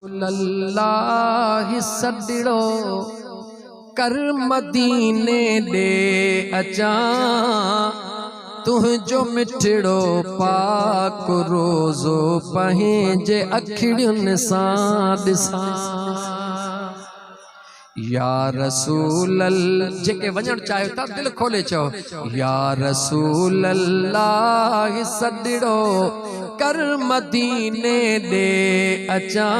अल्लाह सदिड़ो कर मदीने दे अचा तुझो मिठड़ो पाक रोज़ो पंहिंजे अखियुनि सां ॾिसां। या रसूल अल्लाह जेके वञण चाहियो था दिल खोले चओ या रसूल अल्लाह सदिड़ो कर मदीने दे अचा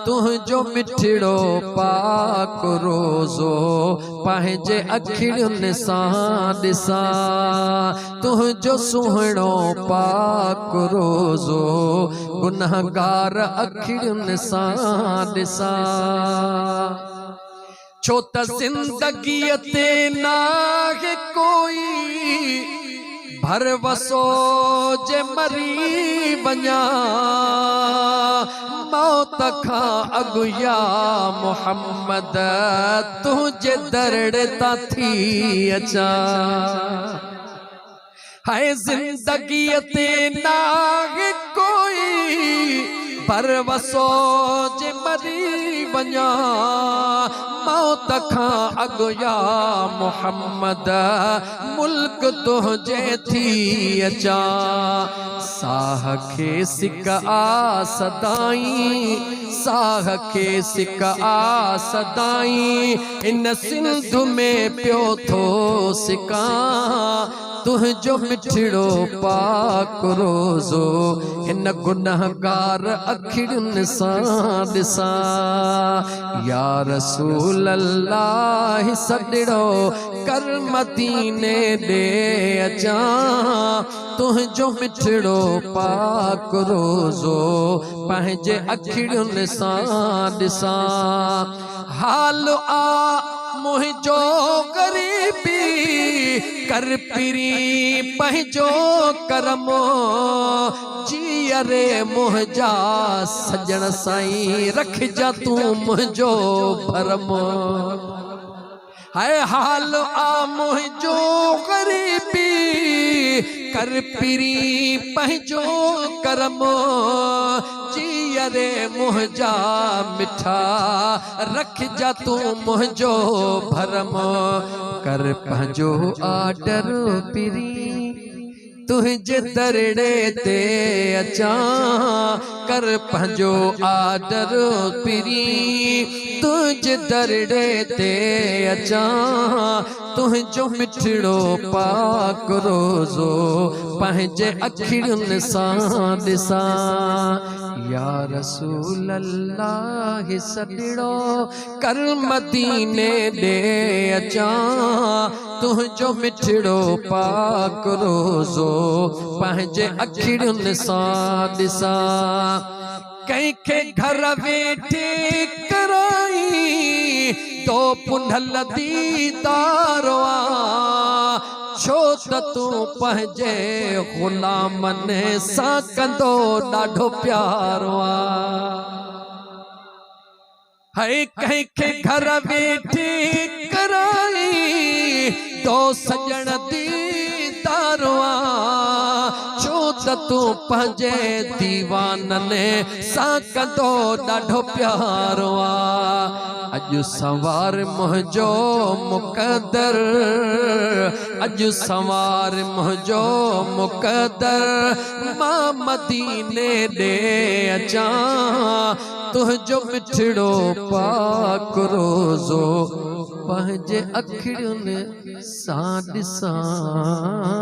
तुझो मिठड़ो पाक रोज़ो पंहिंजे अखियुनि सां ॾिसां। तुझो सुहिणो पाक रोज़ो गुनहगार अखियुनि सां ॾिसां। छो त ज़िंदगीअ ते नाहे कोई भरवसो जे मरी वञा मौत खां अॻु या मोहम्मद तुझे दरड़ ता थी अचा। हाय ज़िंदगीअ ते नाहे कोई भरवसो जे मरी वञा मौत खां अॻु या मोहम्मद मुल्क तुझे थी अचा। साह खे सिक आ सदाई साह खे सिक आ सदाई इन सिंध में पियो थो सिकां तुझो मिठड़ो पाक रोज़ो इन गुनहगार अखियुनि सां ॾिसां। या रसूल अल्लाह सदिड़ो कर मदीने दे अचा तुझो मिठड़ो पाक रोज़ो पंहिंजे अखियुनि सां ॾिसां। हाल आ मुझो गरीबी कर पिरी पंहिंजो करमो जीअरे मुंहिंजा सजण साईं रखजा तू मुझो भरमो। हाय हाल आ मुझो गरीबी कर पिरी पंहिंजो करमो जीअरे मुंहिंजा मिठा रखजा तू मुझो भरमो। कर पंहिंजो आडर पिरी तुझे दरड़े ते अचा कर पंहिंजो आडर पिरी तुझे दरड़े ते अचा तुझो मिठड़ो पाक रोज़ो पंहिंजे अखियुनि सां ॾिसां। या रसूल अल्लाह सदिड़ो कर मदीने दे अचा तुझो मिठड़ो पाक रोज़ो पंहिंजे अखियुनि सां ॾिसां। कंहिंखे घर वेठे कराई तो पुंढल दीदारो आ छो त तू पंहिंजे ग़ुलामनि सां कंदो ॾाढो प्यारो आ। है कंहिंखे घर वेठे कराई तो सजण दीदारो आ छो त तू पंहिंजे दीवाननि सां कंदो ॾाढो प्यारो आ। अॼु सवार मुंहिंजो मुक़दर अॼु सवार मुंहिंजो मुक़दर मां मदीने ॾे अचा तुझो मिठड़ो पाक रोज़ो पंहिंजे अखियुनि सां ॾिसां।